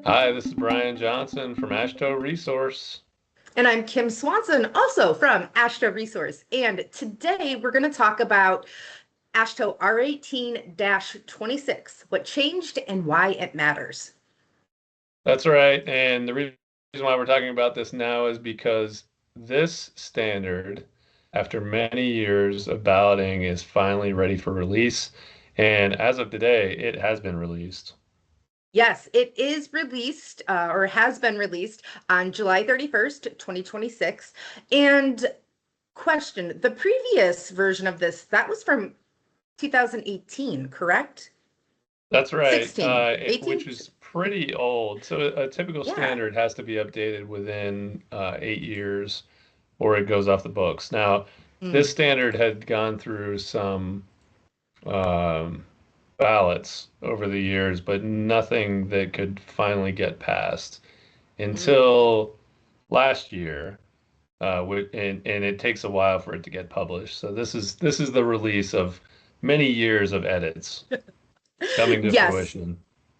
Hi, this is Brian Johnson from AASHTO Resource. And I'm Kim Swanson, also from AASHTO Resource. And today we're going to talk about AASHTO R18-26, what changed and why it matters. That's right. And the reason why we're talking about this now is because this standard, after many years of balloting, is finally ready for release. And as of today, it has been released. Yes, it is released or has been released on July 31st, 2026. And question, the previous version of this, that was from 2018, correct? That's right, 16, 18? which is pretty old. So a typical Yeah. standard has to be updated within 8 years or it goes off the books. Now, this Mm, standard had gone through some um, ballots over the years, but nothing that could finally get passed mm. until last year. And it takes a while for it to get published. So this is the release of many years of edits coming to Yes. fruition.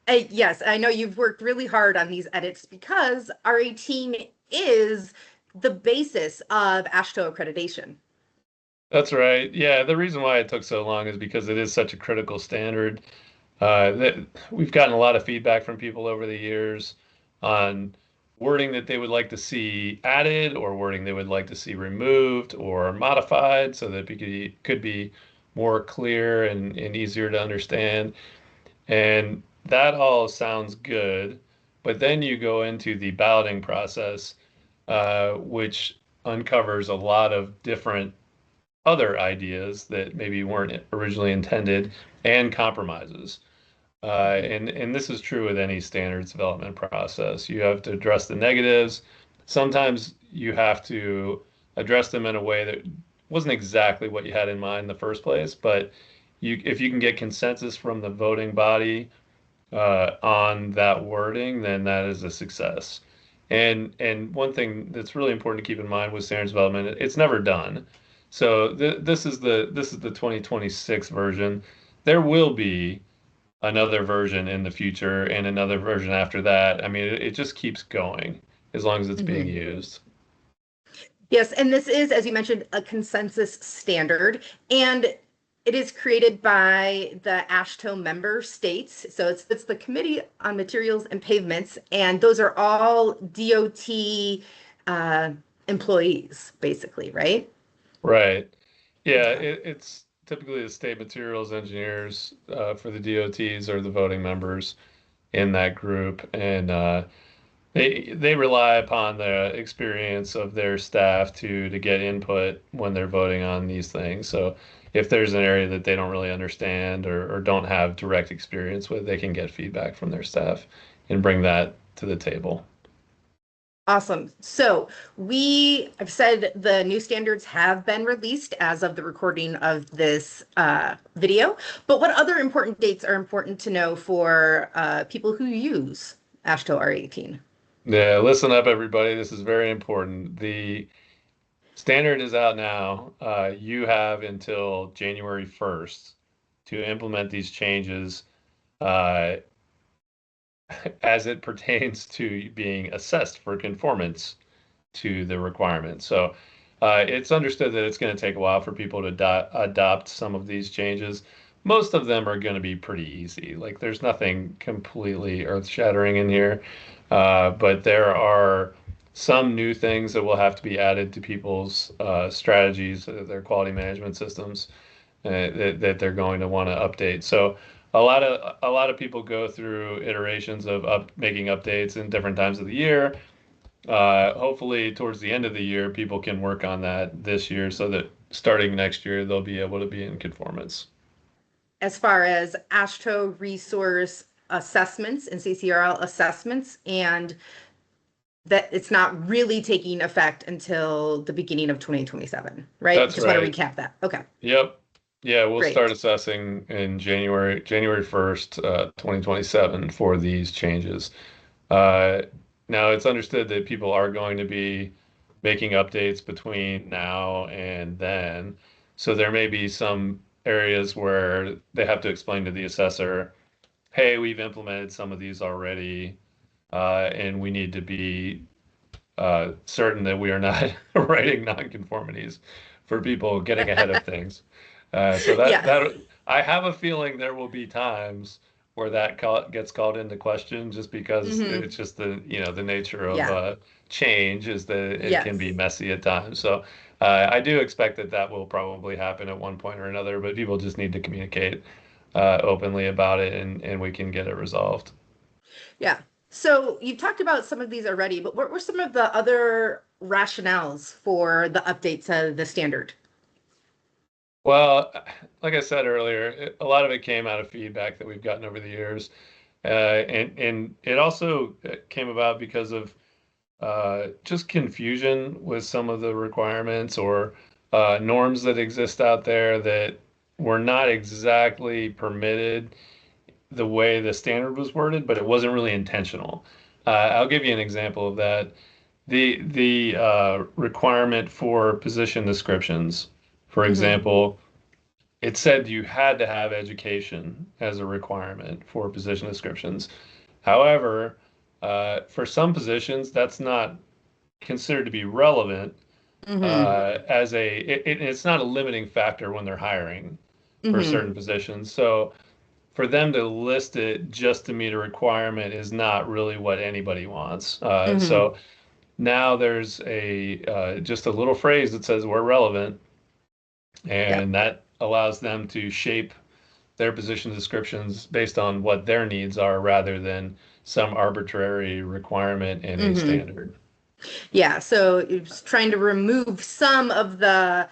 Yes, I know you've worked really hard on these edits because R18 is the basis of AASHTO accreditation. That's right. Yeah, the reason why it took so long is because it is such a critical standard. That we've gotten a lot of feedback from people over the years on wording that they would like to see added or wording they would like to see removed or modified so that it could be more clear and easier to understand. And that all sounds good. But then you go into the balloting process, which uncovers a lot of different other ideas that maybe weren't originally intended and compromises. And this is true with any standards development process. You have to address the negatives. Sometimes you have to address them in a way that wasn't exactly what you had in mind in the first place, but if you can get consensus from the voting body on that wording, then that is a success. And one thing that's really important to keep in mind with standards development, it's never done. So this is the 2026 version. There will be another version in the future and another version after that. I mean, it just keeps going as long as it's being Mhm. used. Yes, and this is, as you mentioned, a consensus standard, and it is created by the AASHTO member states. So it's the Committee on Materials and Pavements, and those are all DOT uh, employees, basically, right? Right. Yeah, Okay. it's typically the state materials engineers for the DOTs or the voting members in that group, and they rely upon the experience of their staff to get input when they're voting on these things. So if there's an area that they don't really understand or don't have direct experience with, they can get feedback from their staff and bring that to the table. Awesome. So I've said the new standards have been released as of the recording of this video. But what other important dates are important to know for people who use AASHTO R18? Yeah, listen up, everybody. This is very important. The standard is out now. You have until January 1st to implement these changes uh, as it pertains to being assessed for conformance to the requirements. So it's understood that it's going to take a while for people to adopt some of these changes. Most of them are going to be pretty easy. Like there's nothing completely earth-shattering in here, but there are some new things that will have to be added to people's strategies, their quality management systems that they're going to want to update. So a lot of people go through iterations of making updates in different times of the year. Hopefully, towards the end of the year, people can work on that this year so that starting next year, they'll be able to be in conformance. As far as AASHTO resource assessments and CCRL assessments, and that it's not really taking effect until the beginning of 2027, right? That's Just want to right. recap that. Okay, Yep. Yeah, we'll start great. assessing in January 1st, 2027 for these changes. Uh, Now, it's understood that people are going to be making updates between now and then. So there may be some areas where they have to explain to the assessor, hey, we've implemented some of these already. and we need to be certain that we are not writing nonconformities for people getting ahead of things. So that Yes. that I have a feeling there will be times where that gets called into question, just because Hmm. it's just the nature of Yeah. change is that it can be Yes. messy at times. So I do expect that that will probably happen at one point or another, but people just need to communicate openly about it, and we can get it resolved. Yeah. So you've talked about some of these already, but what were some of the other rationales for the update to the standard? Well, like I said earlier, a lot of it came out of feedback that we've gotten over the years, and it also came about because of just confusion with some of the requirements or norms that exist out there that were not exactly permitted the way the standard was worded, but it wasn't really intentional. I'll give you an example of that. The requirement for position descriptions, for Hmm. example, it said you had to have education as a requirement for position descriptions. However, for some positions, that's not considered to be relevant Hmm. it's not a limiting factor when they're hiring for Hmm. certain positions. So for them to list it just to meet a requirement is not really what anybody wants. Hmm. So now there's a just a little phrase that says we're relevant, Yep. and that allows them to shape their position descriptions based on what their needs are rather than some arbitrary requirement in a Hmm. standard. Yeah. So it's trying to remove some of the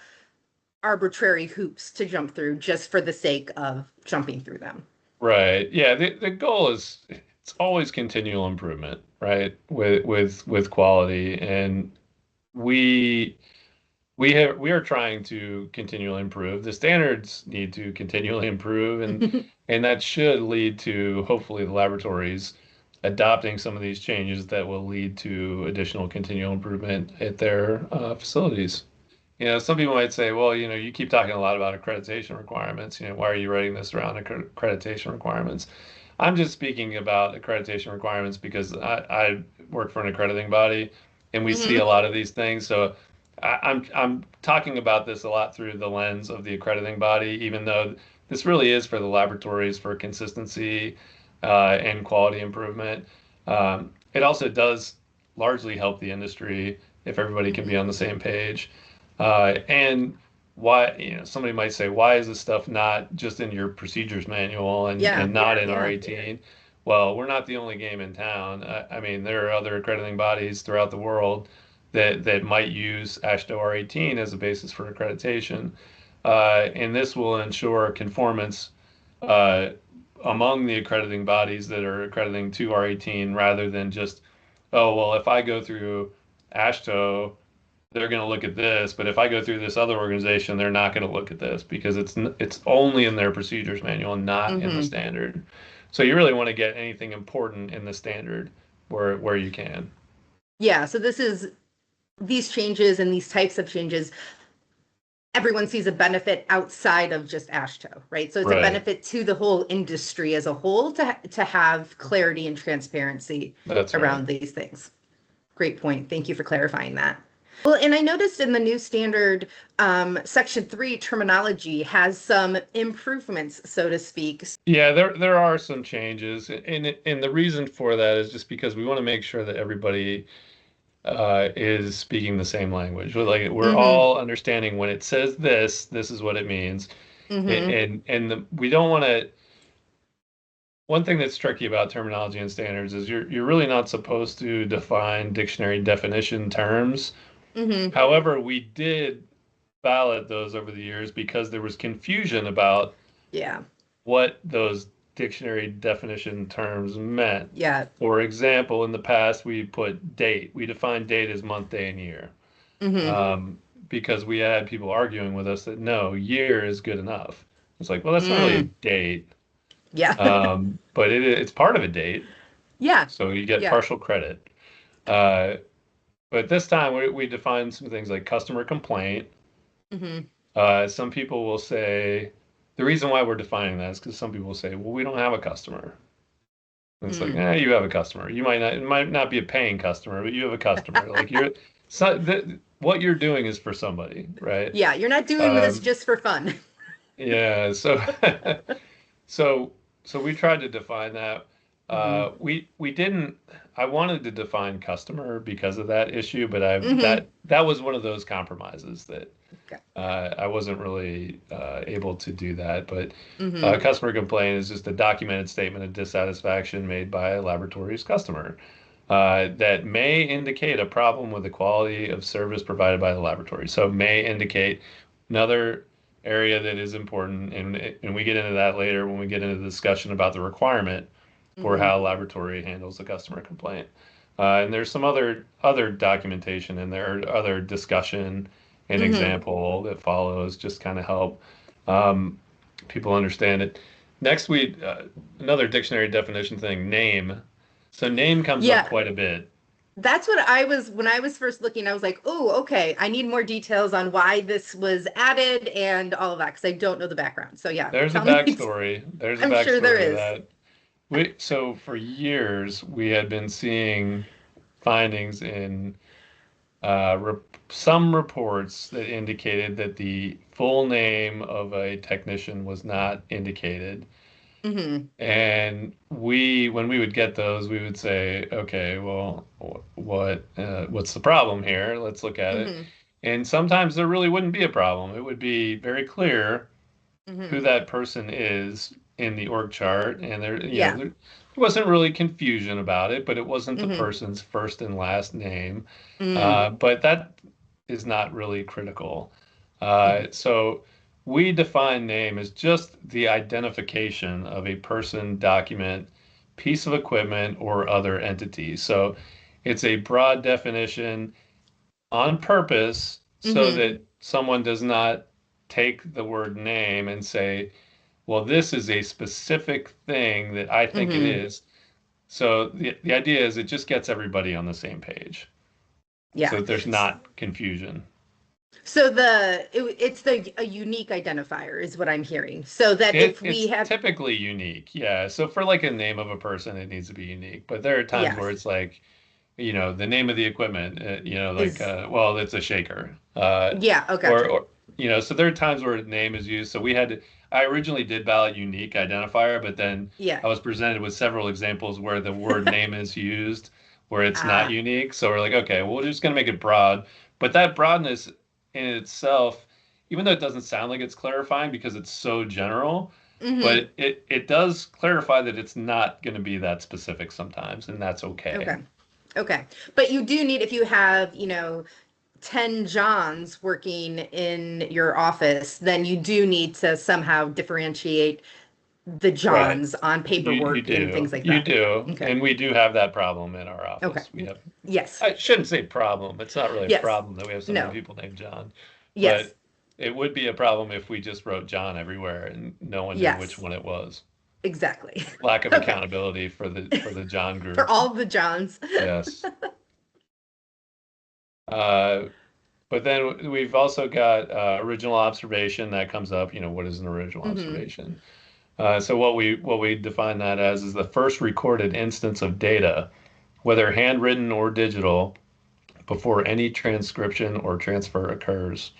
arbitrary hoops to jump through just for the sake of jumping through them. Right. Yeah, the goal is it's always continual improvement, right? With quality. And we we are trying to continually improve. The standards need to continually improve, and that should lead to hopefully the laboratories adopting some of these changes that will lead to additional continual improvement at their facilities. Some people might say, well, you keep talking a lot about accreditation requirements. Why are you writing this around accreditation requirements? I'm just speaking about accreditation requirements because I work for an accrediting body, and we see Hmm. a lot of these things. So I'm talking about this a lot through the lens of the accrediting body, even though this really is for the laboratories for consistency and quality improvement. It also does largely help the industry if everybody can be Hmm. on the same page. And why, somebody might say, why is this stuff not just in your procedures manual Yeah. and not in Yeah. R18? Well, we're not the only game in town. I mean, there are other accrediting bodies throughout the world that might use AASHTO R18 as a basis for accreditation. And this will ensure conformance uh, among the accrediting bodies that are accrediting to R18 rather than just, oh, well, if I go through AASHTO, they're going to look at this, but if I go through this other organization, they're not going to look at this because it's only in their procedures manual, not in the Hmm. standard. So you really want to get anything important in the standard where you can. Yeah. So this is these changes and these types of changes, everyone sees a benefit outside of just AASHTO, right? So it's a Right. benefit to the whole industry as a whole to have clarity and transparency That's right. around these things. Great point. Thank you for clarifying that. Well, and I noticed in the new standard, section 3 terminology has some improvements, so to speak. Yeah, there are some changes, and the reason for that is just because we want to make sure that everybody is speaking the same language. We're Mm-hmm. all understanding when it says this is what it means, Mm-hmm. we don't want to. One thing that's tricky about terminology and standards is you're really not supposed to define dictionary definition terms. Mm-hmm. However, we did ballot those over the years because there was confusion about Yeah. what those dictionary definition terms meant. Yeah. For example, in the past, we put date. We defined date as month, day, and year Mm-hmm. because we had people arguing with us that no, year is good enough. It's like, well, that's not really a Mm. date, Yeah. but it's part of a date, Yeah. so you get Yeah. partial credit. Uh, but this time we defined some things like customer complaint. Mm-hmm. Some people will say the reason why we're defining that is because some people will say, well, we don't have a customer. And it's like, Mm. you have a customer. You might not, it might not be a paying customer, but you have a customer. Like what you're doing is for somebody, right? Yeah, you're not doing this Um, just for fun. yeah. So, so, so we tried to define that. Hmm. We didn't. I wanted to define customer because of that issue, but Hmm. that was one of those compromises that Okay. I wasn't really able to do that. But Hmm. customer complaint is just a documented statement of dissatisfaction made by a laboratory's customer that may indicate a problem with the quality of service provided by the laboratory. So may indicate another area that is important, and we get into that later when we get into the discussion about the requirement for Hmm. how a laboratory handles the customer complaint. And there's some other documentation in there, other discussion and Hmm. example that follows, just kind of help um, people understand it. Next, another dictionary definition thing, name. So name comes up Yeah, quite a bit. that's what I was when I was first looking. I was like, oh, okay, I need more details on why this was added and all of that because I don't know the background. So yeah, There's a tell me. backstory. There's a I'm sure there backstory to is. that. So for years we had been seeing findings in some reports that indicated that the full name of a technician was not indicated. Hmm. And when we would get those, we would say, okay, well, what's the problem here? Let's look at it. Hmm. And sometimes there really wouldn't be a problem. It would be very clear who Hmm. that person is in the org chart, and Yeah. there wasn't really confusion about it, but it wasn't the Hmm. person's first and last name. Mm. But that is not really critical. Hmm. So we define name as just the identification of a person, document, piece of equipment, or other entity. So it's a broad definition on purpose so Hmm. that someone does not take the word name and say, well, this is a specific thing that I think it Hmm. is. So the idea is it just gets everybody on the same page so Yeah. that there's not confusion. So it's the a unique identifier is what I'm hearing. So that if we It's have, typically unique. Yeah. So for like a name of a person, it needs to be unique. But there are times where yes, it's like, the name of the equipment, like, is well, it's a shaker. yeah, oh Or, gotcha. or, so there are times where name is used. So I originally did ballot unique identifier, but then Yeah. I was presented with several examples where the word name is used where it's not Ah. unique. So we're like, okay, well, we're just going to make it broad. But that broadness in itself, even though it doesn't sound like it's clarifying because it's so general, Hmm. but it does clarify that it's not going to be that specific sometimes, and that's okay. Okay. Okay. But you do need if you have, 10 Johns working in your office, then you do need to somehow differentiate the Right. Johns on You paperwork and things do. like You that. do. Okay. And we do have that problem in our Okay. office. Yes. I shouldn't say problem. It's not really a Yes. problem that we have so many No. people named John, Yes. but it would be a problem if we just wrote John everywhere and no one knew which Yes. one it was. Exactly. Lack of Okay. accountability for the John For group. all the Johns. Yes. Uh, but then we've also got original observation that comes up. What is an original Hmm. observation? So what we define that as is the first recorded instance of data, whether handwritten or digital, before any transcription or transfer occurs.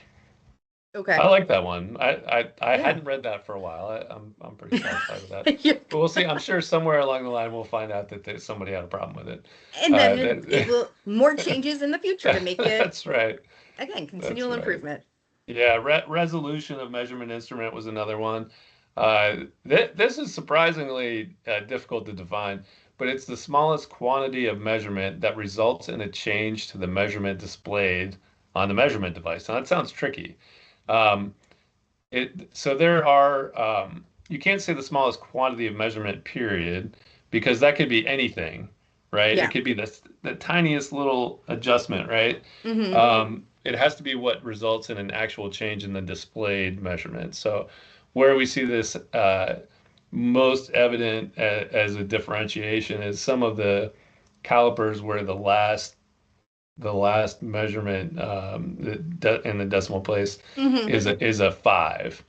I Okay. like that one. I Yeah. hadn't read that for a while. I'm pretty satisfied with that. You're But we'll see. I'm good. sure somewhere along the line we'll find out that somebody had a problem with it. And then it That, will more changes in the future to make it that's right. again That's continual right. improvement. Yeah, resolution of measurement instrument was another one. This is surprisingly difficult to define, but it's the smallest quantity of measurement that results in a change to the measurement displayed on the measurement device. Now that sounds tricky. Um, so there are you can't say the smallest quantity of measurement period because that could be anything, right? It Yeah. could be the tiniest little adjustment, right? Hmm. It has to be what results in an actual change in the displayed measurement. So where we see this most evident as a differentiation is some of the calipers where the last measurement in the decimal place Hmm. is a 5.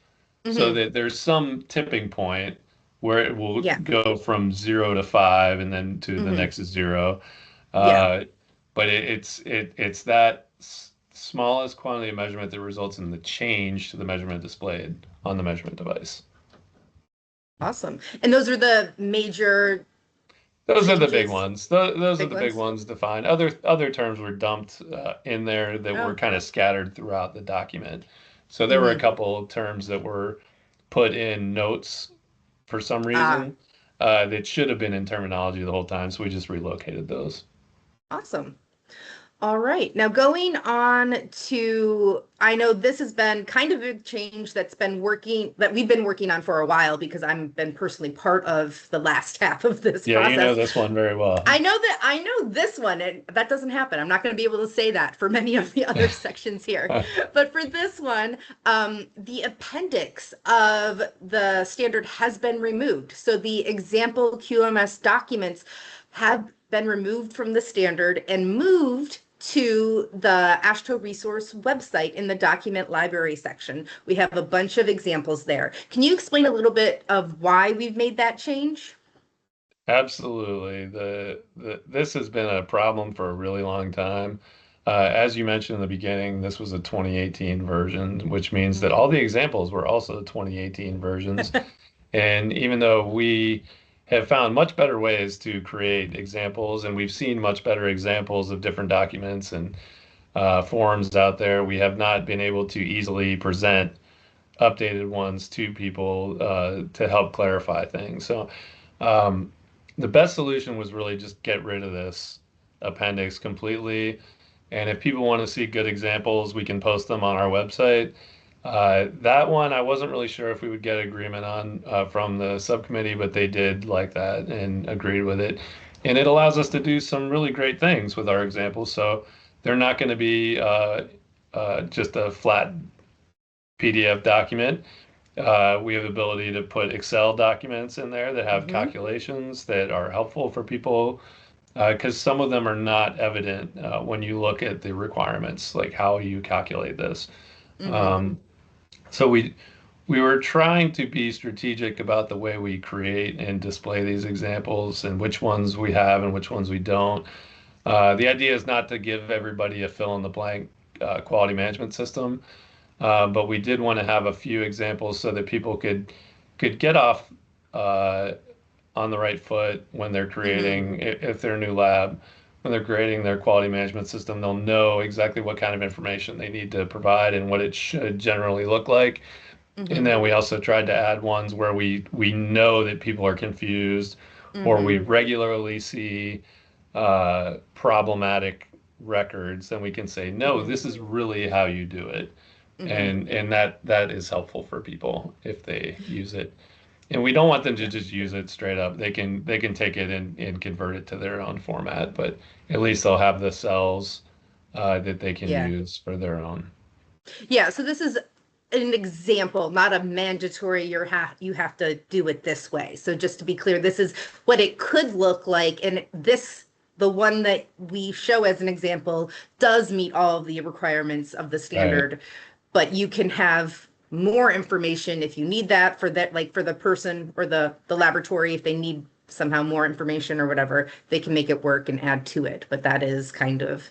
So Hmm. that there's some tipping point where it will Yeah. go from 0 to 5 and then to the Hmm. next is 0. Yeah. Uh, but it's that smallest quantity of measurement that results in the change to the measurement displayed on the measurement device. Awesome. And those are the major Those are the big changes, ones. Those are big the big ones? ones defined. Other terms were dumped in there that were Oh. kind of scattered throughout the document. So there were a Hmm. couple of terms that were put in notes for some Ah, reason that should have been in terminology the whole time. So we just relocated those. awesome. All right. Now going on to, I know this has been kind of a change that we've been working on for a while because I've been personally part of the last half of this Yeah, you know process. this one very well. I know this one, and that doesn't happen. I'm not going to be able to say that for many of the other sections here. But for this one, the appendix of the standard has been removed. So the example QMS documents have been removed from the standard and moved to the AASHTO resource website in the document library section. We have a bunch of examples there. Can you explain a little bit of why we've made that change? Absolutely. This has been a problem for a really long time. As you mentioned in the beginning, this was a 2018 version, which means that all Mhm. the examples were also 2018 versions. And even though we have found much better ways to create examples, and we've seen much better examples of different documents and forms out there, we have not been able to easily present updated ones to people to help clarify things. So um, the best solution was really just get rid of this appendix completely. And if people want to see good examples, we can post them on our website. That one, I wasn't really sure if we would get agreement on from the subcommittee, but they did like that and agreed with it. And it allows us to do some really great things with our examples. So they're not going to be just a flat PDF document. We have the ability to put Excel documents in there that have Mhm. calculations that are helpful for people because some of them are not evident when you look at the requirements, like how you calculate this. Mhm. Um, so we were trying to be strategic about the way we create and display these examples and which ones we have and which ones we don't. The idea is not to give everybody a fill in the blank quality management system. But we did want to have a few examples so that people could get off uh, on the right foot when they're Mhm. creating, if they're a new lab, when they're creating their quality management system, they'll know exactly what kind of information they need to provide and what it should generally look like. And Mhm. then we also tried to add ones where we know that people are confused or we Mhm. regularly see problematic records, then we can say, no, Mhm. this is really how you do it. Mhm. And that is helpful for people if they use it. And we don't want them to Yeah. just use it straight up. They can take it and convert it to their own format, but at least they'll have the cells that they can Yeah. use for their own. Yeah. So this is an example, not a mandatory you have to do it this way. So just to be clear, this is what it could look like. And this, the one that we show as an example, does meet all of the requirements of the Right. standard, but you can have more information if you need that for that, like for the person or the laboratory, if they need somehow more information or whatever, they can make it work and add to it. But that is kind of,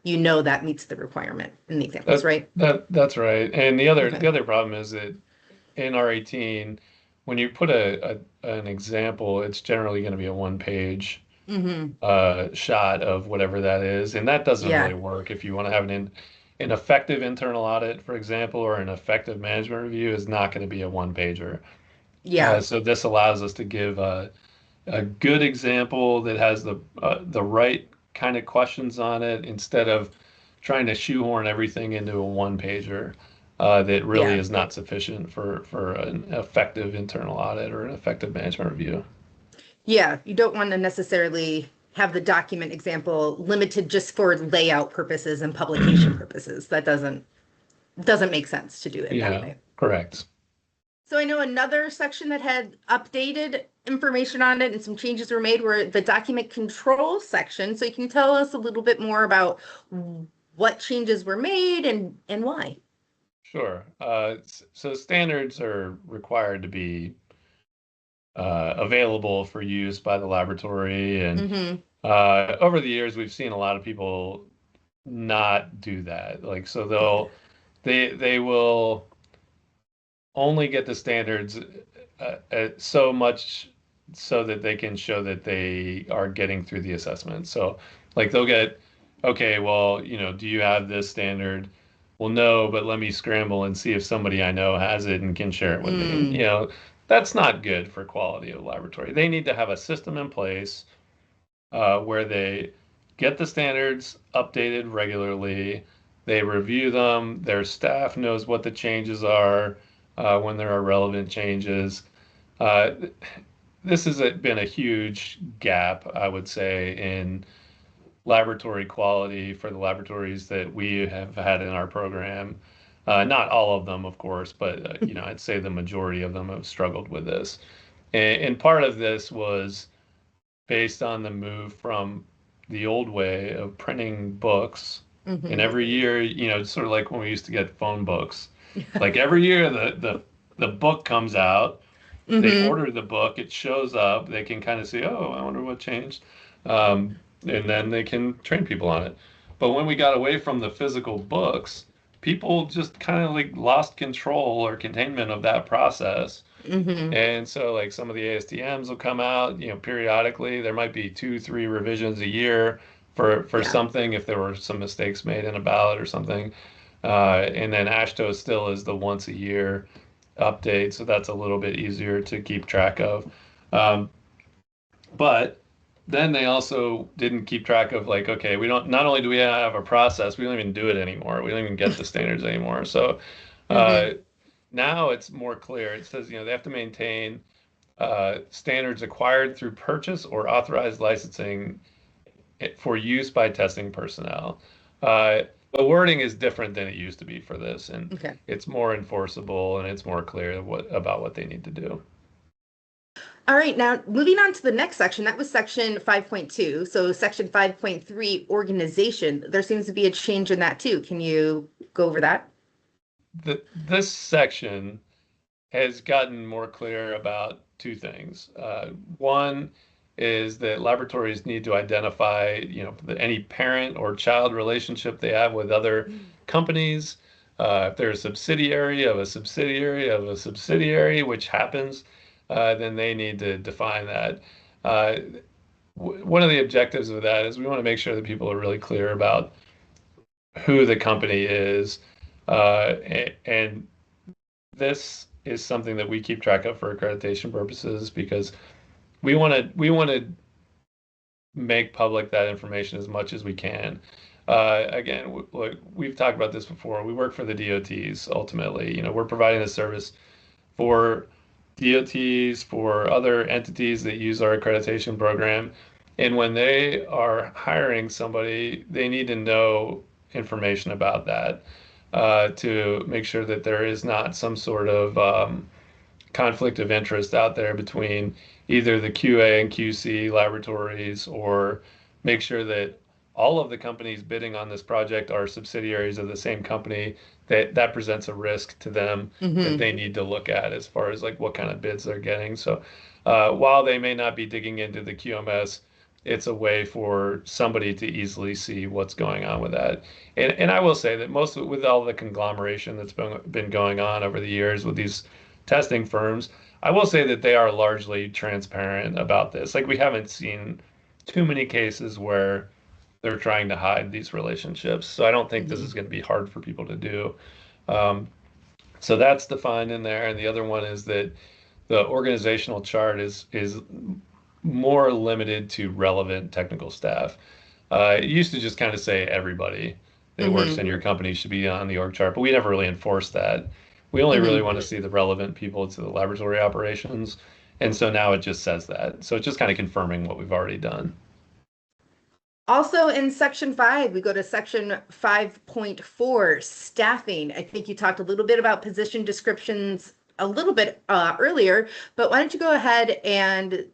that meets the requirement in the examples, right? That's right. And the Okay. other problem is that in R18, when you put an example, it's generally going to be a one page Mm-hmm. shot of whatever that is, and that doesn't really Yeah. work if you want to have an effective internal audit, for example, or an effective management review is not going to be a one pager. Yeah. So this allows us to give a good example that has the right kind of questions on it instead of trying to shoehorn everything into a one pager that really Yeah. is not sufficient for an effective internal audit or an effective management review. Yeah. You don't want to necessarily have the document example limited just for layout purposes and publication purposes. That doesn't make sense to do it that Yeah, way. correct. So I know another section that had updated information on it and some changes were made were the document control section. So you can tell us a little bit more about what changes were made and why. Sure. So standards are required to be available for use by the laboratory. And Mm-hmm. over the years, we've seen a lot of people not do that. Like, so they will only get the standards so much so that they can show that they are getting through the assessment. So, like, they'll get, okay, well, do you have this standard? Well, no, but let me scramble and see if somebody I know has it and can share it with me. Mm. That's not good for quality of laboratory. They need to have a system in place where they get the standards updated regularly, they review them, their staff knows what the changes are when there are relevant changes. Uh, this has been a huge gap, I would say, in laboratory quality for the laboratories that we have had in our program. Not all of them, of course, but I'd say the majority of them have struggled with this. And part of this was based on the move from the old way of printing books. And Mm-hmm. every year, it's sort of like when we used to get phone books. Like every year, the book comes out. They Mm-hmm. order the book. It shows up. They can kind of see, oh, I wonder what changed, and then they can train people on it. But when we got away from the physical books, people just kind of like lost control or containment of that process. Mm-hmm. And so, like, some of the ASTMs will come out, periodically. There might be 2, 3 revisions a year for Yeah. something if there were some mistakes made in a ballot or something. And then AASHTO still is the once a year update, so that's a little bit easier to keep track of. Um, but then they also didn't keep track of, like, okay, we don't, not only do we have a process, we don't even do it anymore. We don't even get the standards anymore. So Mm-hmm. uh, now it's more clear. It says, they have to maintain standards acquired through purchase or authorized licensing for use by testing personnel. Uh, the wording is different than it used to be for this, and Okay. it's more enforceable and it's more clear about what they need to do. All right, now moving on to the next section, that was section 5.2. So section 5.3, organization, there seems to be a change in that too. Can you go over that? This section has gotten more clear about two things. One is that laboratories need to identify, any parent or child relationship they have with other companies. If they're a subsidiary of a subsidiary of a subsidiary, which happens, then they need to define that. Uh, One of the objectives of that is we want to make sure that people are really clear about who the company is, and this is something that we keep track of for accreditation purposes because we want to make public that information as much as we can. Again, look, we've talked about this before. We work for the DOTs ultimately. We're providing a service for DOTs, for other entities that use our accreditation program. And when they are hiring somebody, they need to know information about that to make sure that there is not some sort of conflict of interest out there between either the QA and QC laboratories, or make sure that all of the companies bidding on this project are subsidiaries of the same company, that presents a risk to them that Mm-hmm. they need to look at as far as like what kind of bids they're getting. So while they may not be digging into the QMS, it's a way for somebody to easily see what's going on with that. And I will say that with all the conglomeration that's been going on over the years with these testing firms, I will say that they are largely transparent about this. Like, we haven't seen too many cases where they're trying to hide these relationships. So I don't think this Mm-hmm. is going to be hard for people to do. Um, so that's defined in there. And the other one is that the organizational chart is more limited to relevant technical staff. It used to just kind of say everybody that works Mm-hmm. in your company should be on the org chart, but we never really enforced that. We only really Mm-hmm. want to see the relevant people to the laboratory operations. And so now it just says that. So it's just kind of confirming what we've already done. Also in section 5, we go to section 5.4, staffing. I think you talked a little bit about position descriptions a little bit earlier, but why don't you go ahead and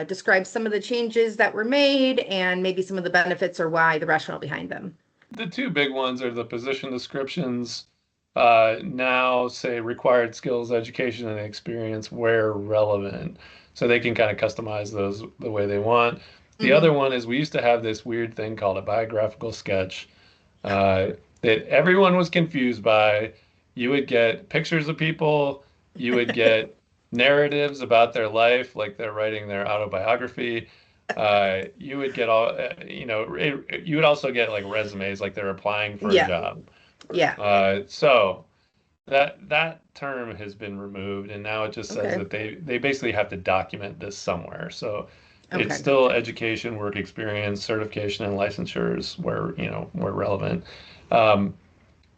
describe some of the changes that were made and maybe some of the benefits or why the rationale behind them. The two big ones are the position descriptions now say required skills, education, and experience where relevant. so they can kind of customize those the way they want. The Hmm. other one is we used to have this weird thing called a biographical sketch uh, that everyone was confused by. You would get pictures of people, you would get narratives about their life, like they're writing their autobiography. You would get all, you would also get like resumes, like they're applying for a Yeah. job. Yeah. So that term has been removed, and now it just says Okay. that they basically have to document this somewhere. So it's Okay. still education, work experience, certification, and licensures where relevant. Um,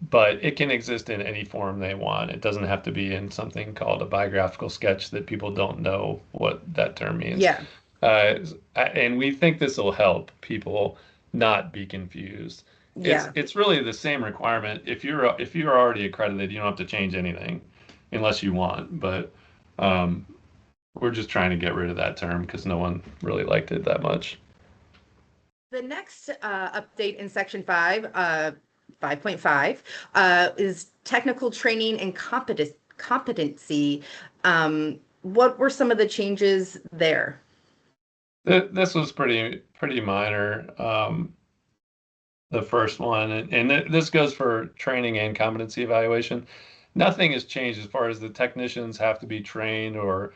but it can exist in any form they want. It doesn't have to be in something called a biographical sketch that people don't know what that term means. Yeah. Uh, and we think this will help people not be confused. Yeah. It's really the same requirement. If you're already accredited, you don't have to change anything unless you want. But um, we're just trying to get rid of that term because no one really liked it that much. The next update in section 5.5, is technical training and competency. What were some of the changes there? This was pretty minor. The first one, and this goes for training and competency evaluation. Nothing has changed as far as the technicians have to be trained or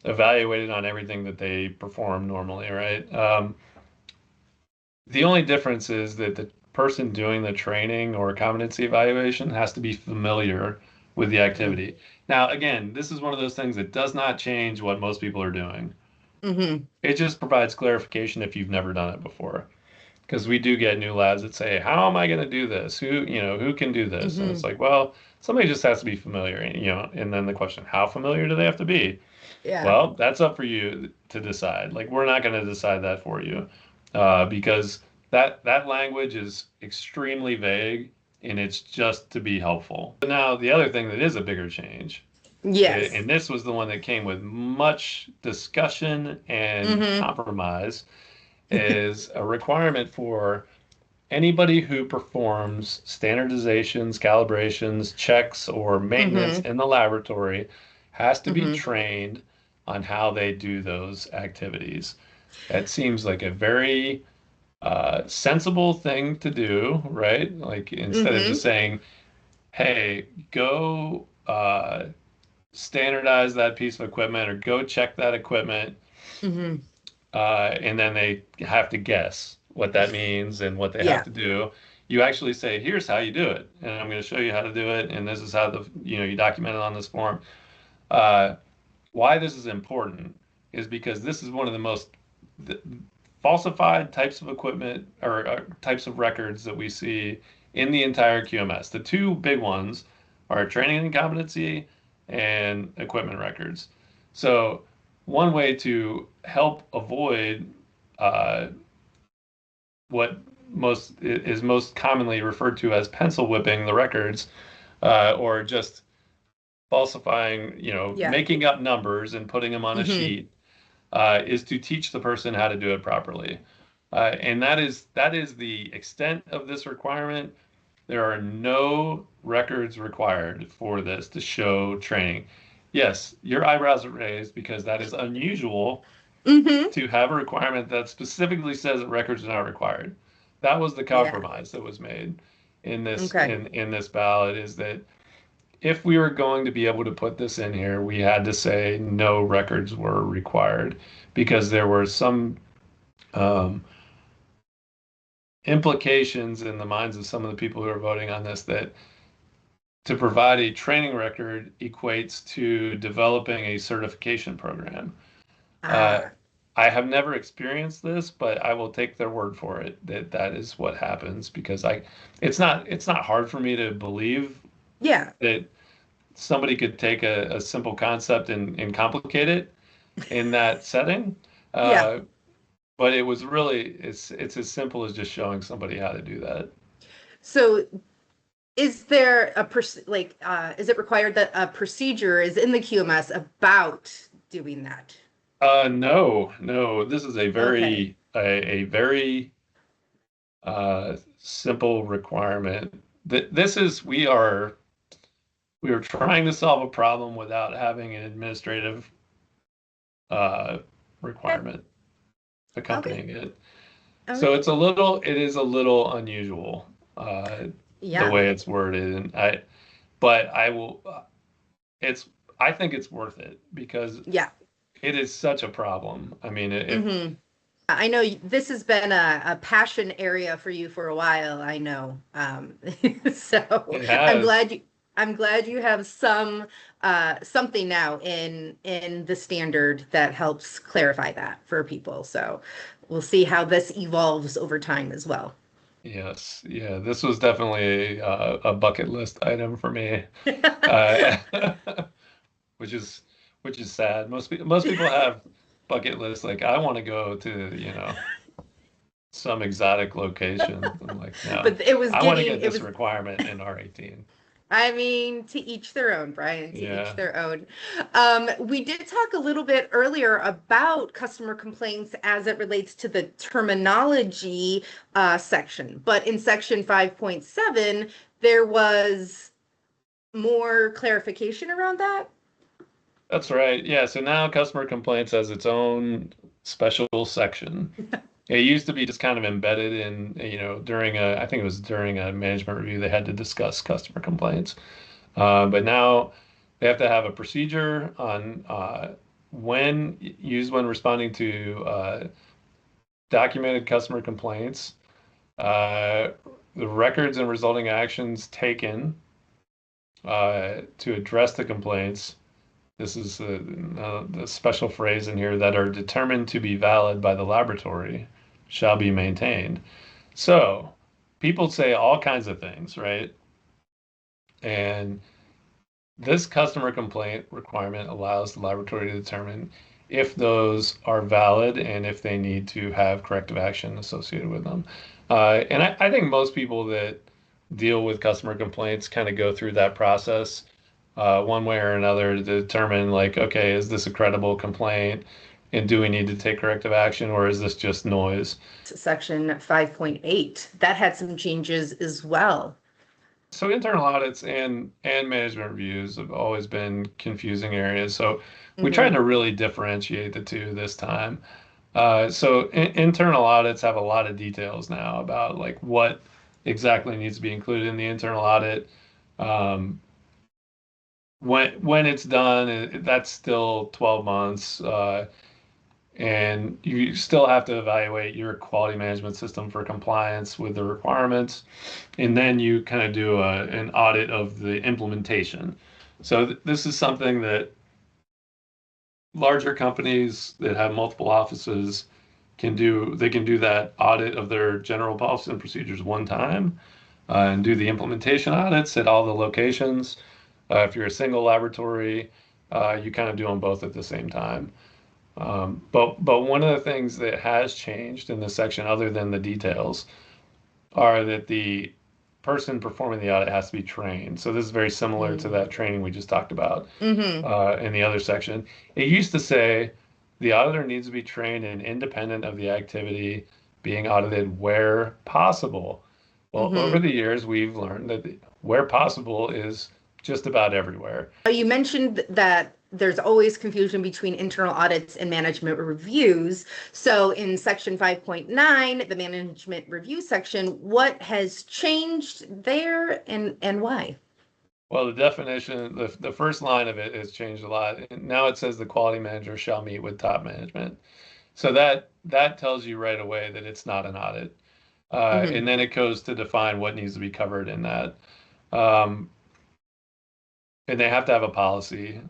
evaluated on everything that they perform normally, right? The only difference is that the person doing the training or competency evaluation has to be familiar with the activity. Now, again, this is one of those things that does not change what most people are doing. Mm-hmm. It just provides clarification if you've never done it before. Because we do get new labs that say, "How am I going to do this? Who can do this?" And it's Mm-hmm. like, well, somebody just has to be familiar, And then the question, how familiar do they have to be? Yeah. Well, that's up for you to decide. Like, we're not going to decide that for you, because that language is extremely vague, and it's just to be helpful. But now, the other thing that is a bigger change, Yes. and this was the one that came with much discussion and Mm-hmm. compromise, is a requirement for anybody who performs standardizations, calibrations, checks, or maintenance Mm-hmm. in the laboratory has to be Mm-hmm. trained on how they do those activities. That seems like a very sensible thing to do, right? Like instead of Mm-hmm. just saying, hey, go standardize that piece of equipment or go check that equipment, Mm-hmm. and then they have to guess what that means and what they have Yeah. to do. You actually say, here's how you do it, and I'm going to show you how to do it, and this is how you document it on this form. Uh, why this is important is because this is one of the most th- falsified types of equipment or types of records that we see in the entire QMS. The two big ones are training and competency and equipment records. So one way to help avoid uh, what most commonly referred to as pencil whipping the records, or just falsifying, Yeah. making up numbers and putting them on a Mm-hmm. sheet, is to teach the person how to do it properly. And that is the extent of this requirement. There are no records required for this to show training. Yes, your eyebrows are raised because that is unusual Mm-hmm. to have a requirement that specifically says that records are not required. That was the Yeah. compromise that was made in this Okay. in this ballot, is that if we were going to be able to put this in here, we had to say no records were required because there were some um, implications in the minds of some of the people who are voting on this that to provide a training record equates to developing a certification program. Uh, Ah. I have never experienced this, but I will take their word for it that that is what happens because it's not hard for me to believe Yeah. that somebody could take a simple concept and complicate it in that setting. Yeah. Uh, but it's as simple as just showing somebody how to do that. So is there is it required that a procedure is in the QMS about doing that? No, no, this is a Okay. very simple requirement. This is we are trying to solve a problem without having an administrative uh, Okay. requirement Okay. accompanying it. All So right. it is a little unusual, the Yeah. way it's worded, but I will, it's, I think it's worth it because Yeah. it is such a problem. I mean, if Hmm. I know this has been a passion area for you for a while, I know. So it I'm has, glad you I'm glad you have something now in the standard that helps clarify that for people. So we'll see how this evolves over time as well. yes, yeah, this was definitely a bucket list item for me, uh, which is sad. Most people have bucket lists like I want to go to, some exotic location. I'm like, no, But it was I want to getting get it this was requirement in R18. I mean, to each their own, Brian, to each Yeah, their own. We did talk a little bit earlier about customer complaints as it relates to the terminology section, but in section 5.7, there was more clarification around that. that's right. Yeah, so now customer complaints has its own special section. It used to be just kind of embedded in, during I think it was during a management review, they had to discuss customer complaints. But now they have to have a procedure on when used when responding to documented customer complaints, uh, the records and resulting actions taken to address the complaints. This is the special phrase in here that are determined to be valid by the laboratory shall be maintained. So people say all kinds of things, right? And this customer complaint requirement allows the laboratory to determine if those are valid and if they need to have corrective action associated with them. And I think most people that deal with customer complaints kind of go through that process one way or another to determine, like, okay, is this a credible complaint? And do we need to take corrective action or is this just noise? Section 5.8, that had some changes as well. So internal audits and management reviews have always been confusing areas. So we tried Hmm. to really differentiate the two this time. So internal audits have a lot of details now about like what exactly needs to be included in the internal audit. Um, when it's done, that's still 12 months. And you still have to evaluate your quality management system for compliance with the requirements. And then you kind of do an audit of the implementation. So this is something that larger companies that have multiple offices can do. They can do that audit of their general policies and procedures one time and do the implementation audits at all the locations. If you're a single laboratory, you kind of do them both at the same time. But one of the things that has changed in this section, other than the details, are that the person performing the audit has to be trained. So this is very similar to that training we just talked about Hmm. in the other section. It used to say the auditor needs to be trained and independent of the activity being audited where possible. Well, over Hmm. the years, we've learned that where possible is just about everywhere. You mentioned that there's always confusion between internal audits and management reviews. So in section 5.9, the management review section, what has changed there and why? Well, the definition, the first line of it has changed a lot. And now it says the quality manager shall meet with top management. So that tells you right away that it's not an audit. Hmm. And then it goes to define what needs to be covered in that. Um, and they have to have a policy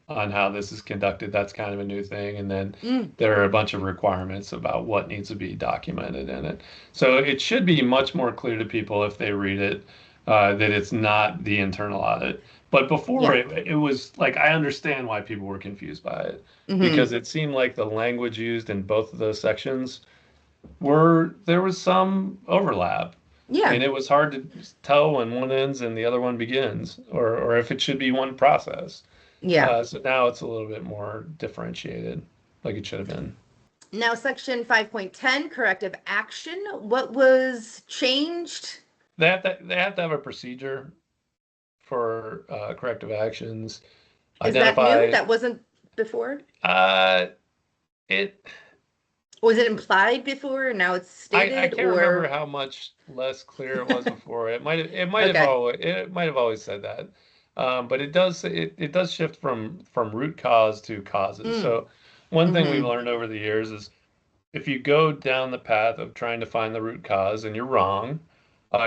on how this is conducted. That's kind of a new thing. And then Mm. there are a bunch of requirements about what needs to be documented in it. So it should be much more clear to people if they read it that it's not the internal audit. But before Yeah. it was like I understand why people were confused by it Hmm. because it seemed like the language used in both of those sections were there was some overlap. Yeah. And it was hard to tell when one ends and the other one begins, or if it should be one process. Yeah. So now it's a little bit more differentiated, like it should have been. Now, section 5.10, corrective action. What was changed? They have to have a procedure for corrective actions. Is that new? Identify. That wasn't before? Uh, It Was it implied before and now it's I stated, can't remember or? how much less clear it was before. Okay. It might have always said that. But it does shift from root cause to causes. Mm. So one thing we've Mm-hmm. learned over the years is if you go down the path of trying to find the root cause and you're wrong,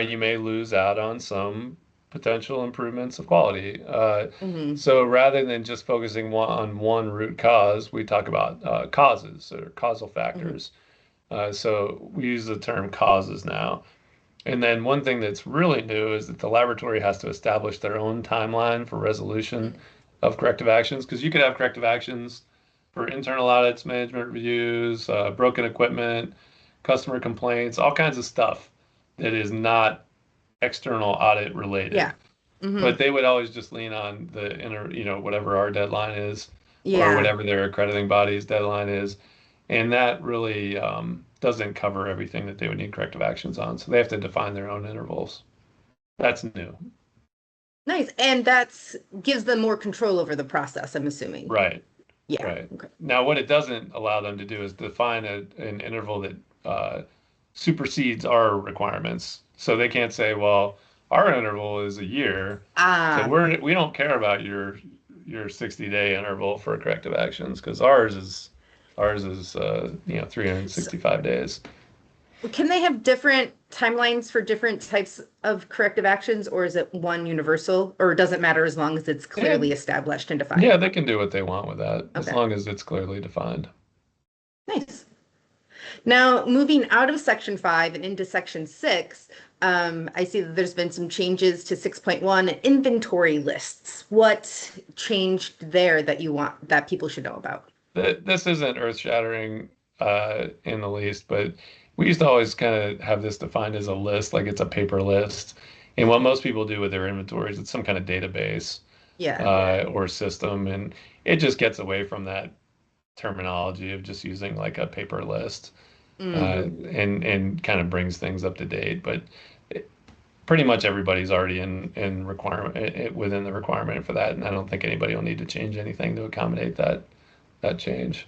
you may lose out on some potential improvements of quality. Mm-hmm. So rather than just focusing on one root cause, we talk about causes or causal Mm-hmm. factors. So we use the term causes now. And then one thing that's really new is that the laboratory has to establish their own timeline for resolution of corrective actions, because you could have corrective actions for internal audits, management reviews, broken equipment, customer complaints, all kinds of stuff that is not external audit Yeah. related. Mm-hmm. But they would always just lean on whatever our deadline is or Yeah. whatever their accrediting body's deadline is. And that really doesn't cover everything that they would need corrective actions on. So they have to define their own intervals. That's new. Nice. And that's gives them more control over the process, I'm assuming. Right. Yeah. Right. Okay. Now, what it doesn't allow them to do is define an interval that supersedes our requirements. So they can't say, well, our interval is a year, so Ah, we don't care about your 60-day interval for corrective actions because ours is 365 days. can they have different timelines for different types of corrective actions, or is it one universal, or does it matter as long as it's clearly And established and defined? yeah, they can do what they want with that as Okay, long as it's clearly defined. nice. Now, moving out of section 5 and into section 6, I see that there's been some changes to 6.1 inventory lists. What changed there that you want that people should know about? This isn't earth-shattering in the least, but we used to always kind of have this defined as a list, like it's a paper list. And what most people do with their inventories, it's some kind of database Yeah. or system, and it just gets away from that terminology of just using like a paper list Mm. and kind of brings things up to date. But pretty much everybody's already in requirement within the requirement for that, and I don't think anybody will need to change anything to accommodate that change.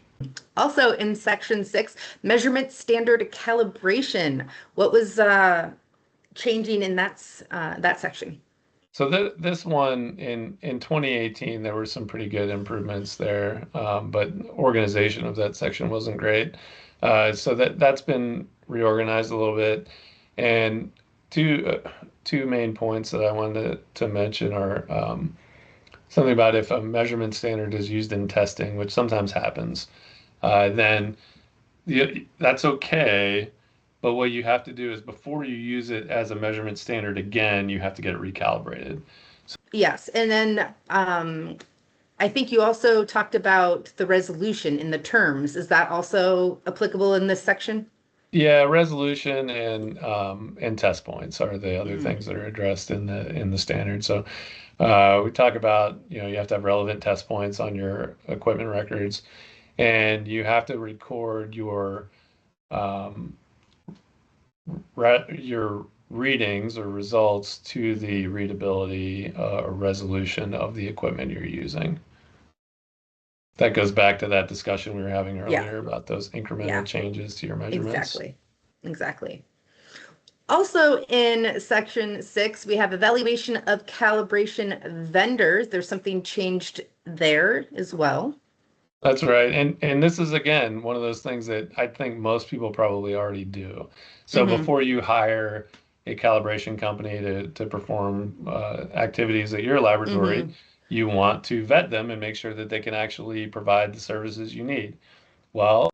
Also in section 6, measurement standard calibration. What was changing in that section? So this one in 2018, there were some pretty good improvements there, but organization of that section wasn't great. So that's been reorganized a little bit. And two main points that I wanted to mention are something about if a measurement standard is used in testing, which sometimes happens, then that's okay. But what you have to do is before you use it as a measurement standard again, you have to get it recalibrated. Yes, and then I think you also talked about the resolution in the terms. Is that also applicable in this section? Yeah, resolution and test points are the other Mm, things that are addressed in the standard. So we talk about, you have to have relevant test points on your equipment records, and you have to record um, your readings or results to the readability or resolution of the equipment you're using. That goes back to that discussion we were having yeah, earlier about those incremental yeah, changes to your measurements. exactly. Exactly. Also in section 6, we have evaluation of calibration vendors. There's something changed there as well. That's right. And this is again one of those things that I think most people probably already do. So Hmm. before you hire a calibration company to perform activities at your laboratory, Hmm. you want to vet them and make sure that they can actually provide the services you need. Well,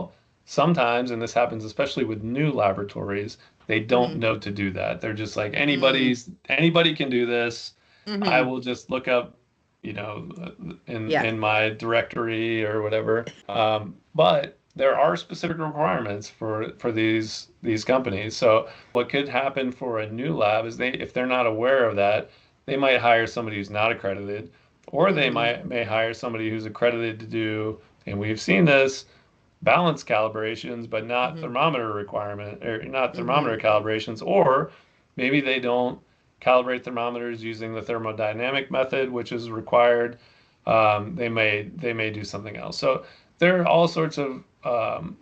sometimes, and this happens especially with new laboratories, they don't Hmm. know to do that. They're just like Mm. anybody can do this. I Hmm. will just look up, Yeah. in my directory or whatever. But there are specific requirements for these companies. So what could happen for a new lab is if they're not aware of that, they might hire somebody who's not accredited, or they Hmm. may hire somebody who's accredited to do, and we've seen this balance calibrations, but not Hmm. thermometer requirement or not thermometer Hmm. calibrations, or maybe they don't calibrate thermometers using the thermodynamic method, which is required. They may do something else. So there are all sorts of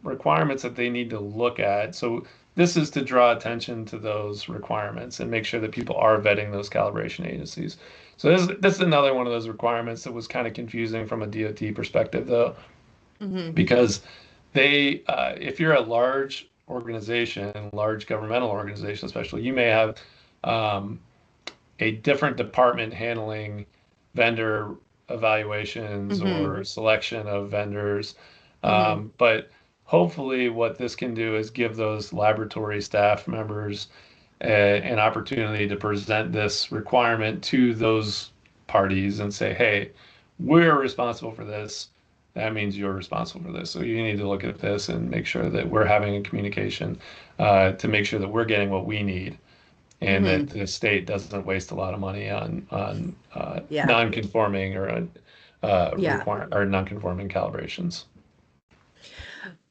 requirements that they need to look at. So this is to draw attention to those requirements and make sure that people are vetting those calibration agencies. So this is another one of those requirements that was kind of confusing from a DOT perspective, though, Hmm. because if you're a large organization, large governmental organization, especially, you may have um, a different department handling vendor evaluations Hmm. or selection of vendors. Hmm. But hopefully, what this can do is give those laboratory staff members an opportunity to present this requirement to those parties and say, hey, we're responsible for this. That means you're responsible for this. So you need to look at this and make sure that we're having a communication to make sure that we're getting what we need and that Hmm. the state doesn't waste a lot of money on Yeah. non-conforming or Yeah. require or non-conforming calibrations.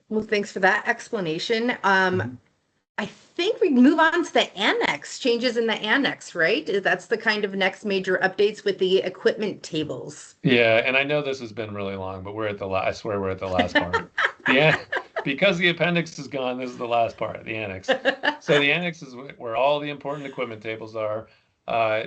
Well, thanks for that explanation. Mhm. I think we move on to the annex, changes in the annex, right? That's the kind of next major updates with the equipment tables. Yeah, and I know this has been really long, but we're at the last. I swear we're at the last part. Yeah, because the appendix is gone. This is the last part, the annex. So the annex is where all the important equipment tables are.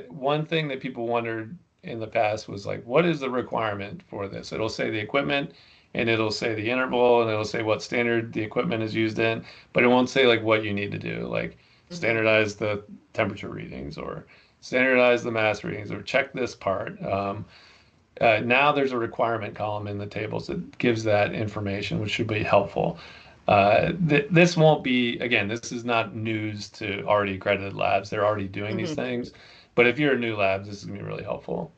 One thing that people wondered in the past was like, what is the requirement for this? It'll say the equipment, and it'll say the interval, and it'll say what standard the equipment is used in, but it won't say like what you need to do, like Hmm. standardize the temperature readings or standardize the mass readings or check this part. Now there's a requirement column in the tables that gives that information, which should be helpful. This won't be, again, this is not news to already accredited labs. They're already doing these Hmm. things. But if you're a new lab, this is going to be really helpful.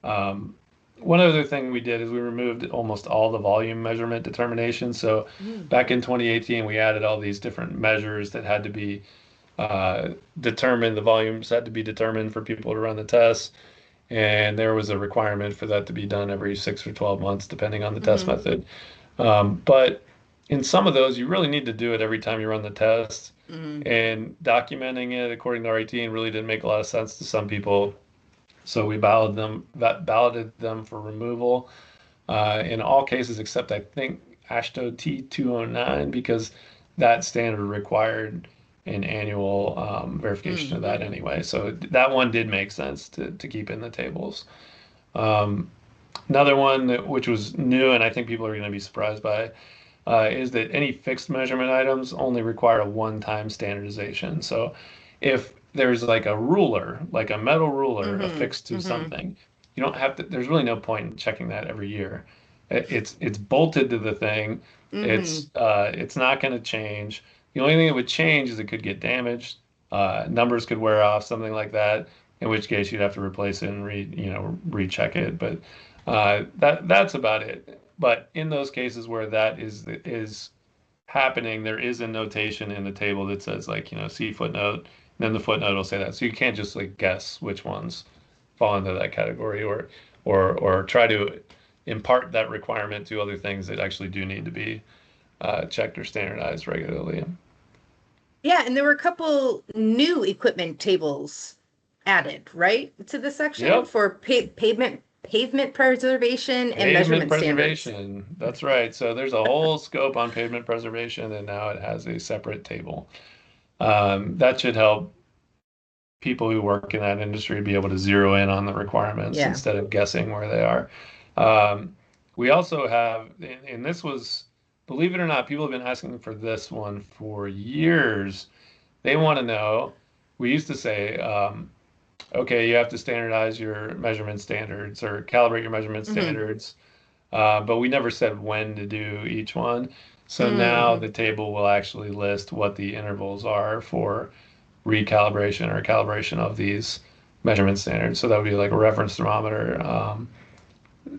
Um, One other thing we did is we removed almost all the volume measurement determinations. So Hmm. back in 2018, we added all these different measures that had to be determined. The volumes had to be determined for people to run the tests. And there was a requirement for that to be done every 6 or 12 months, depending on the test Hmm. method. But in some of those, you really need to do it every time you run the test. Hmm. And documenting it according to our 18 really didn't make a lot of sense to some people. So we balloted them for removal in all cases except I think AASHTO T209 because that standard required an annual verification of that Hmm. anyway. So that one did make sense to keep in the tables. Um, Another one which was new and I think people are going to be surprised by is that any fixed measurement items only require a one-time standardization. So if there's like a ruler, like a metal ruler Hmm. affixed to Hmm. something, you don't have to, there's really no point in checking that every year. It's bolted to the thing. Hmm. It's not going to change. The only thing that would change is it could get damaged, numbers could wear off, something like that. In which case you'd have to replace it and recheck it. But that's about it. But in those cases where that is happening, there is a notation in the table that says like, see footnote, and then the footnote will say that. So you can't just like guess which ones fall into that category or try to impart that requirement to other things that actually do need to be checked or standardized regularly. Yeah, and there were a couple new equipment tables added, right, to the section Yep. for pavement preservation and Pavement measurement standards. preservation. That's right. So there's a whole scope on pavement preservation, and now it has a separate table. That should help people who work in that industry be able to zero in on the requirements Yeah. instead of guessing where they are. Um, we also have, and this was, believe it or not, people have been asking for this one for years. They want to know. We used to say, okay, you have to standardize your measurement standards or calibrate your measurement Hmm. standards, but we never said when to do each one. So now Hmm. the table will actually list what the intervals are for recalibration or calibration of these measurement standards. So that would be like a reference thermometer,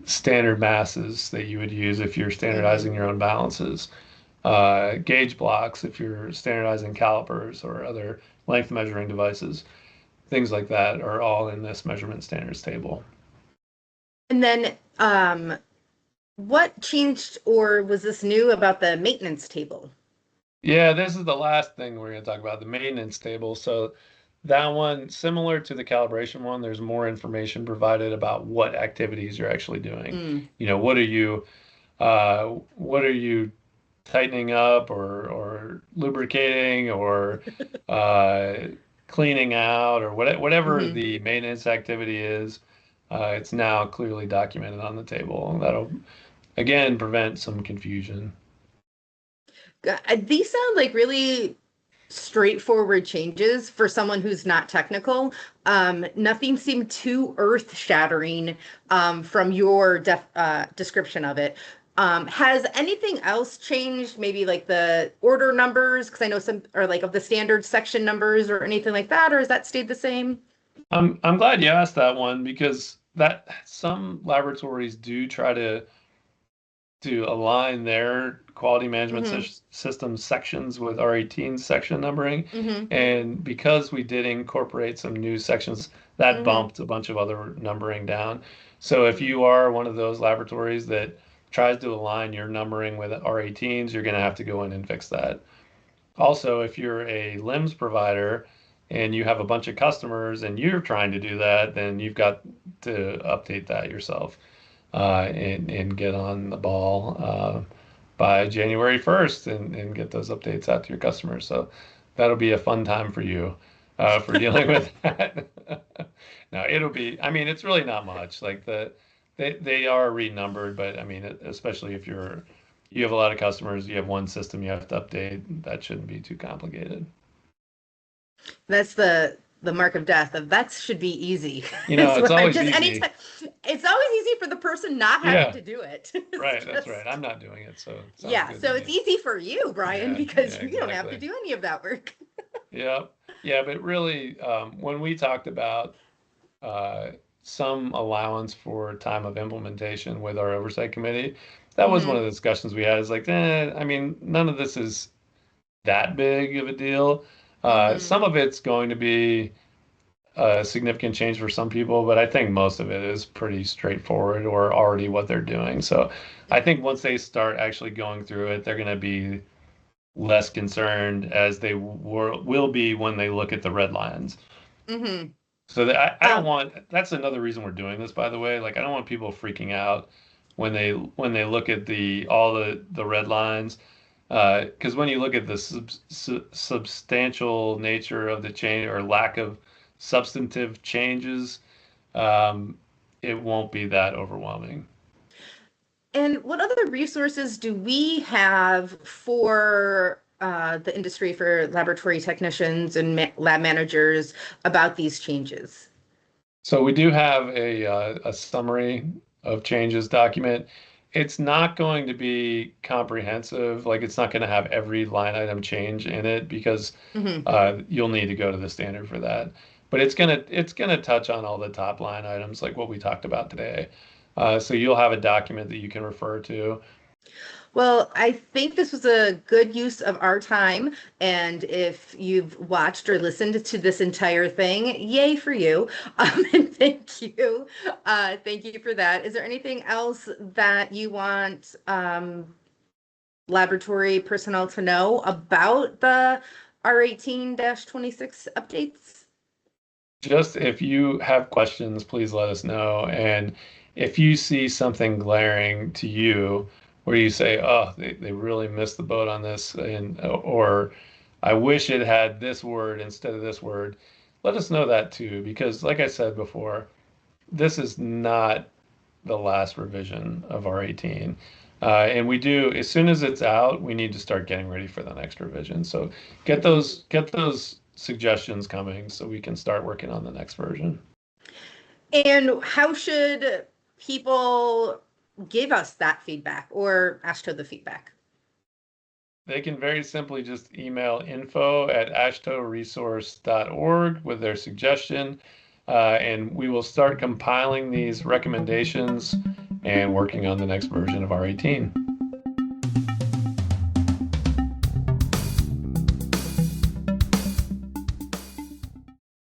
standard masses that you would use if you're Hmm. standardizing your own balances, gauge blocks if you're standardizing calipers or other length measuring devices. Things like that are all in this measurement standards table. And then, what changed or was this new about the maintenance table? Yeah, this is the last thing we're going to talk about, the maintenance table. So that one, similar to the calibration one, there's more information provided about what activities you're actually doing. Mm. What are you tightening up or lubricating or uh, cleaning out or whatever Hmm. the maintenance activity is, it's now clearly documented on the table. That'll again prevent some confusion. These sound like really straightforward changes for someone who's not technical. Nothing seemed too earth-shattering from your description of it. Has anything else changed? Maybe like the order numbers, because I know some are like of the standard section numbers or anything like that, or has that stayed the same? I'm glad you asked that one because that some laboratories do try to align their quality management Hmm. system sections with R18 section numbering. Hmm. And because we did incorporate some new sections, that Hmm. bumped a bunch of other numbering down. So if you are one of those laboratories that tries to align your numbering with R18s, you're going to have to go in and fix that. Also, if you're a LIMS provider and you have a bunch of customers and you're trying to do that, then you've got to update that yourself and get on the ball by January 1st and get those updates out to your customers. So that'll be a fun time for you for dealing with that. Now it'll be, I mean, it's really not much. Like they are renumbered, but I mean, especially if you have a lot of customers, you have one system you have to update, that shouldn't be too complicated. That's the mark of death of that should be easy. You know, Is it's what I'm always just easy. anytime it's always easy for the person not having Yeah, to do it. It's right. That's right. just I'm not doing it, so it sounds yeah, good to so it's me. easy for you, Brian, Yeah, yeah, because you don't have to exactly. do any of that work. Yeah, yeah, but really, when we talked about uh, some allowance for time of implementation with our oversight committee, that was one of Hmm. the discussions we had. Is like, I mean, none of this is that big of a deal. Hmm. Some of it's going to be a significant change for some people, but I think most of it is pretty straightforward or already what they're doing. So I think once they start actually going through it, they're going to be less concerned as they will be when they look at the red lines. Hmm. So that, I don't Um, want, that's another reason we're doing this, by the way. Like I don't want people freaking out when they look at all the red lines. Because when you look at the substantial nature of the change or lack of substantive changes, um, it won't be that overwhelming. and what other resources do we have for the industry for laboratory technicians and lab managers about these changes? So we do have a summary of changes document. It's not going to be comprehensive, like it's not going to have every line item change in it because Hmm. you'll need to go to the standard for that. But it's gonna touch on all the top line items like what we talked about today. So you'll have a document that you can refer to. Well, I think this was a good use of our time. And if you've watched or listened to this entire thing, yay for you. And thank you. Thank you for that. Is there anything else that you want laboratory personnel to know about the R18-26 updates? Just if you have questions, please let us know. And if you see something glaring to you where you say, oh, they really missed the boat on this, and or I wish it had this word instead of this word, let us know that too. Because like I said before, this is not the last revision of R18. And we do, as soon as it's out, we need to start getting ready for the next revision. So Mhm. get those suggestions coming so we can start working on the next version. And how should people give us that feedback or AASHTO the feedback? They can very simply just email info@ashtoresource.org with their suggestion, and we will start compiling these recommendations and working on the next version of R18.